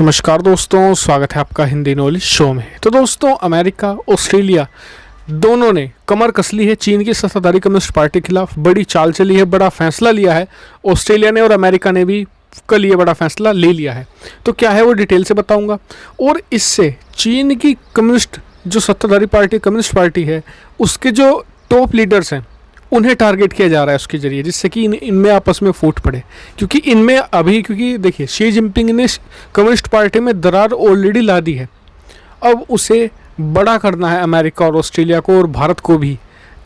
नमस्कार दोस्तों, स्वागत है आपका हिंदी नॉलेज शो में। तो दोस्तों, अमेरिका ऑस्ट्रेलिया दोनों ने कमर कस ली है चीन की सत्ताधारी कम्युनिस्ट पार्टी के खिलाफ। बड़ी चाल चली है, बड़ा फैसला लिया है ऑस्ट्रेलिया ने और अमेरिका ने भी कल ये बड़ा फैसला ले लिया है। तो क्या है वो डिटेल से बताऊंगा। और इससे चीन की कम्युनिस्ट जो सत्ताधारी पार्टी कम्युनिस्ट पार्टी है उसके जो टॉप लीडर्स हैं उन्हें टारगेट किया जा रहा है उसके जरिए, जिससे कि इनमें आपस में फूट पड़े। क्योंकि देखिए, शी जिनपिंग ने कम्युनिस्ट पार्टी में दरार ऑलरेडी ला दी है। अब उसे बड़ा करना है अमेरिका और ऑस्ट्रेलिया को और भारत को भी।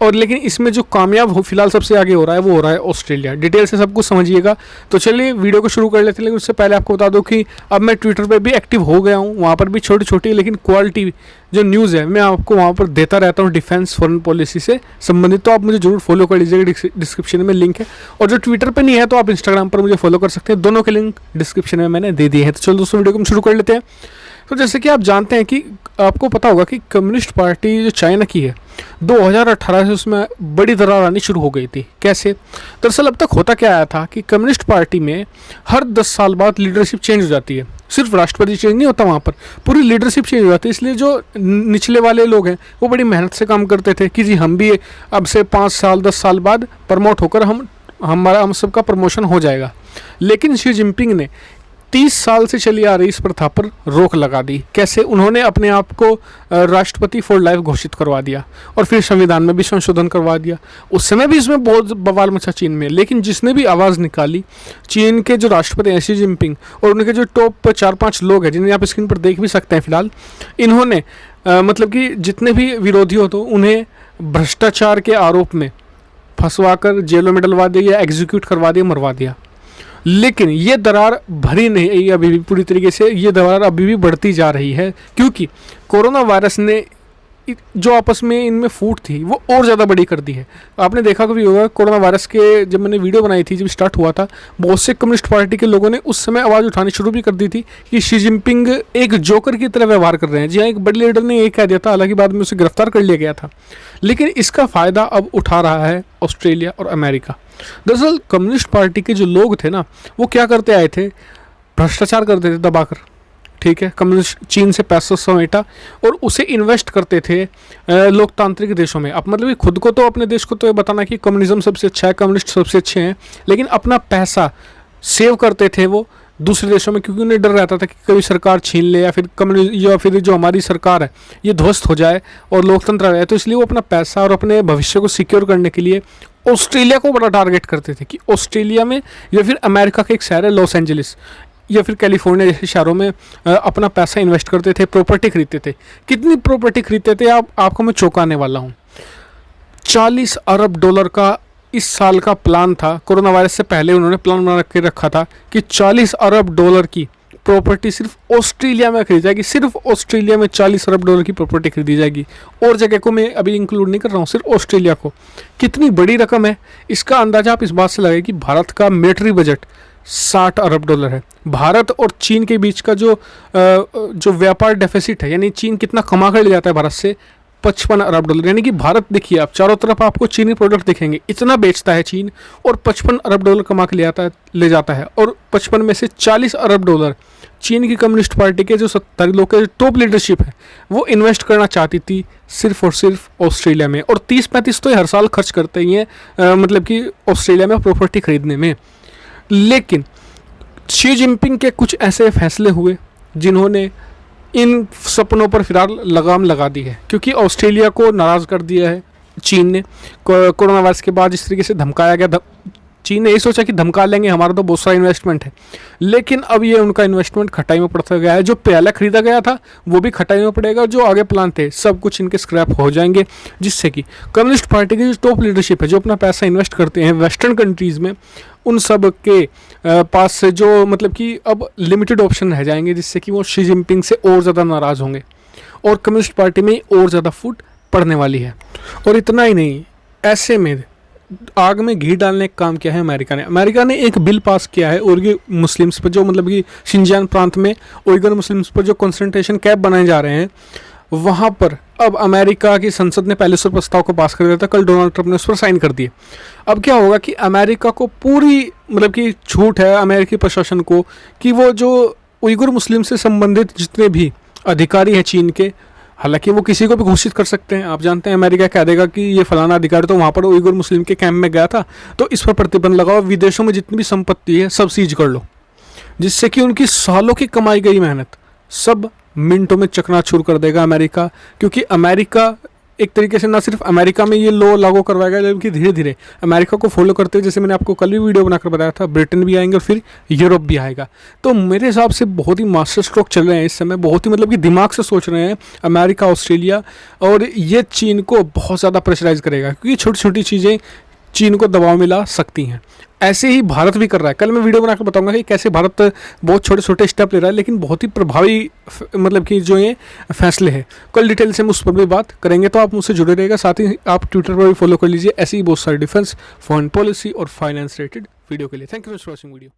और लेकिन इसमें जो कामयाब फिलहाल सबसे आगे हो रहा है वो हो रहा है ऑस्ट्रेलिया। डिटेल से सब कुछ समझिएगा। तो चलिए वीडियो को शुरू कर लेते हैं। लेकिन उससे पहले आपको बता दूं कि अब मैं ट्विटर पे भी एक्टिव हो गया हूँ। वहाँ पर भी छोटी छोटी लेकिन क्वालिटी जो न्यूज़ है मैं आपको वहाँ पर देता रहता हूँ, डिफेंस फॉरेन पॉलिसी से संबंधित। तो आप मुझे जरूर फॉलो कर लीजिएगा, डिस्क्रिप्शन में लिंक है। और जो ट्विटर पर नहीं है तो आप इंस्टाग्राम पर मुझे फॉलो कर सकते हैं। दोनों के लिंक डिस्क्रिप्शन में मैंने दे दिए हैं। तो चलो दोस्तों, वीडियो को हम शुरू कर लेते हैं। तो जैसे कि आप जानते हैं कि आपको पता होगा कि कम्युनिस्ट पार्टी जो चाइना की है 2018 से उसमें बड़ी दरार आनी शुरू हो गई थी। कैसे? दरअसल अब तक होता क्या आया था कि कम्युनिस्ट पार्टी में हर 10 साल बाद लीडरशिप चेंज हो जाती है। सिर्फ राष्ट्रपति चेंज नहीं होता, वहाँ पर पूरी लीडरशिप चेंज हो जाती है। इसलिए जो निचले वाले लोग हैं वो बड़ी मेहनत से काम करते थे कि जी हम भी अब से 5 साल 10 साल बाद प्रमोट होकर हम सबका प्रमोशन हो जाएगा। लेकिन शी जिनपिंग ने 30 साल से चली आ रही इस प्रथा पर रोक लगा दी। कैसे? उन्होंने अपने आप को राष्ट्रपति फॉर लाइफ घोषित करवा दिया और फिर संविधान में भी संशोधन करवा दिया। उस समय भी इसमें बहुत बवाल मचा चीन में। लेकिन जिसने भी आवाज़ निकाली, चीन के जो राष्ट्रपति हैं शी जिनपिंग और उनके जो टॉप 4-5 लोग हैं जिन्हें आप स्क्रीन पर देख भी सकते हैं फिलहाल, इन्होंने मतलब कि जितने भी विरोधी हो तो उन्हें भ्रष्टाचार के आरोप में फंसवा कर जेलों में डलवा दिया या एग्जीक्यूट करवा दिया, मरवा दिया। लेकिन ये दरार भरी नहीं, अभी भी पूरी तरीके से ये दरार अभी भी बढ़ती जा रही है, क्योंकि कोरोना वायरस ने जो आपस में इनमें फूट थी वो और ज़्यादा बड़ी कर दी है। आपने देखा भी होगा कोरोना वायरस के जब मैंने वीडियो बनाई थी, जब स्टार्ट हुआ था, बहुत से कम्युनिस्ट पार्टी के लोगों ने उस समय आवाज़ उठानी शुरू भी कर दी थी कि शी जिनपिंग एक जोकर की तरह व्यवहार कर रहे हैं। जी हाँ, एक बड़े लीडर ने ये कह दिया था, हालांकि बाद में उसे गिरफ्तार कर लिया गया था। लेकिन इसका फ़ायदा अब उठा रहा है ऑस्ट्रेलिया और अमेरिका। दरअसल कम्युनिस्ट पार्टी के जो लोग थे ना, वो क्या करते आए थे, भ्रष्टाचार करते थे दबाकर। ठीक है, कम्युनिस्ट चीन से पैसा समेटा और उसे इन्वेस्ट करते थे लोकतांत्रिक देशों में। अब मतलब खुद को तो, अपने देश को तो ये बताना कि कम्युनिज्म सबसे अच्छा है, कम्युनिस्ट सबसे अच्छे हैं, लेकिन अपना पैसा सेव करते थे वो दूसरे देशों में, क्योंकि उन्हें डर रहता था कि कभी सरकार छीन ले या फिर जो हमारी सरकार है ये ध्वस्त हो जाए और लोकतंत्र रहे। तो इसलिए वो अपना पैसा और अपने भविष्य को सिक्योर करने के लिए ऑस्ट्रेलिया को बड़ा टारगेट करते थे कि ऑस्ट्रेलिया में या फिर अमेरिका का एक शहर है लॉस एंजलिस या फिर कैलिफोर्निया जैसे शहरों में अपना पैसा इन्वेस्ट करते थे, प्रॉपर्टी खरीदते थे। कितनी प्रॉपर्टी खरीदते थे आपको मैं चौंकाने वाला हूँ। 40 अरब डॉलर का इस साल का प्लान था। कोरोना वायरस से पहले उन्होंने प्लान बना के रखा था कि 40 अरब डॉलर की प्रॉपर्टी सिर्फ ऑस्ट्रेलिया में खरीदी जाएगी। सिर्फ ऑस्ट्रेलिया में 40 अरब डॉलर की प्रॉपर्टी खरीदी जाएगी, और जगह को मैं अभी इंक्लूड नहीं कर रहा हूँ, सिर्फ ऑस्ट्रेलिया को। कितनी बड़ी रकम है इसका अंदाजा आप इस बात से लगाइए कि भारत का मिलिट्री बजट 60 अरब डॉलर है। भारत और चीन के बीच का जो व्यापार डेफिसिट है, यानी चीन कितना कमा कर ले जाता है भारत से, 55 अरब डॉलर। यानी कि भारत, देखिए आप चारों तरफ आपको चीनी प्रोडक्ट दिखेंगे, इतना बेचता है चीन और 55 अरब डॉलर कमा के ले जाता है। और 55 में से 40 अरब डॉलर चीन की कम्युनिस्ट पार्टी के जो सत्ताधारी लोग के टॉप लीडरशिप है वो इन्वेस्ट करना चाहती थी सिर्फ और सिर्फ ऑस्ट्रेलिया में। और 30-35 तो हर साल खर्च करते ही हैं मतलब कि ऑस्ट्रेलिया में प्रॉपर्टी खरीदने में। लेकिन शी जिनपिंग के कुछ ऐसे फैसले हुए जिन्होंने इन सपनों पर फिलहाल लगाम लगा दी है, क्योंकि ऑस्ट्रेलिया को नाराज़ कर दिया है चीन ने। कोरोना वायरस के बाद जिस तरीके से धमकाया गया, चीन ने यही सोचा कि धमका लेंगे, हमारा तो बहुत सारा इन्वेस्टमेंट है। लेकिन अब ये उनका इन्वेस्टमेंट खटाई में पड़ता गया है। जो पहले खरीदा गया था वो भी खटाई में पड़ेगा, जो आगे प्लान थे सब कुछ इनके स्क्रैप हो जाएंगे, जिससे कि कम्युनिस्ट पार्टी की जो टॉप लीडरशिप है, जो अपना पैसा इन्वेस्ट करते हैं वेस्टर्न कंट्रीज़ में, उन सब के पास से जो मतलब कि अब लिमिटेड ऑप्शन रह जाएंगे, जिससे कि वो शी जिनपिंग से और ज़्यादा नाराज़ होंगे और कम्युनिस्ट पार्टी में और ज़्यादा फूट पड़ने वाली है। और इतना ही नहीं, ऐसे में आग में घी डालने का काम किया है अमेरिका ने एक बिल पास किया है उइगर मुस्लिम्स पर, जो मतलब कि शिनजियांग प्रांत में उइगर मुस्लिम्स पर जो कंसंट्रेशन कैंप बनाए जा रहे हैं, वहाँ पर अब अमेरिका की संसद ने पहले उस प्रस्ताव को पास कर दिया था। कल डोनाल्ड ट्रंप ने उस पर साइन कर दिए। अब क्या होगा कि अमेरिका को पूरी मतलब कि छूट है अमेरिकी प्रशासन को कि वो जो उइगुर मुस्लिम से संबंधित जितने भी अधिकारी हैं चीन के, हालांकि वो किसी को भी घोषित कर सकते हैं। आप जानते हैं अमेरिका कह देगा कि ये फलाना अधिकारी तो वहाँ पर उइगुर मुस्लिम के कैंप में गया था, तो इस पर प्रतिबंध लगाओ, विदेशों में जितनी भी संपत्ति है सब सीज कर लो, जिससे कि उनकी सालों की कमाई गई मेहनत सब मिनटों में चकनाचूर कर देगा अमेरिका। क्योंकि अमेरिका एक तरीके से ना सिर्फ अमेरिका में ये लॉ लागू करवाएगा, बल्कि धीरे धीरे अमेरिका को फॉलो करते हुए, जैसे मैंने आपको कल भी वीडियो बनाकर बताया था, ब्रिटेन भी आएंगे और फिर यूरोप भी आएगा। तो मेरे हिसाब से बहुत ही मास्टर स्ट्रोक चल रहे हैं इस समय, बहुत ही मतलब कि दिमाग से सोच रहे हैं अमेरिका, ऑस्ट्रेलिया, और ये चीन को बहुत ज़्यादा प्रेशराइज करेगा, क्योंकि छोटी छोटी चीज़ें चीन को दबाव में ला सकती हैं। ऐसे ही भारत भी कर रहा है। कल मैं वीडियो बनाकर बताऊंगा कि कैसे भारत बहुत छोटे छोटे स्टेप ले रहा है, लेकिन बहुत ही प्रभावी मतलब कि जो ये फैसले हैं, कल डिटेल से हम उस पर भी बात करेंगे। तो आप मुझसे जुड़े रहेगा, साथ ही आप ट्विटर पर भी फॉलो कर लीजिए ऐसी ही बहुत सारी डिफेंस, फॉरेन पॉलिसी और फाइनेंस रिलेटेड वीडियो के लिए। Thank you for watching video.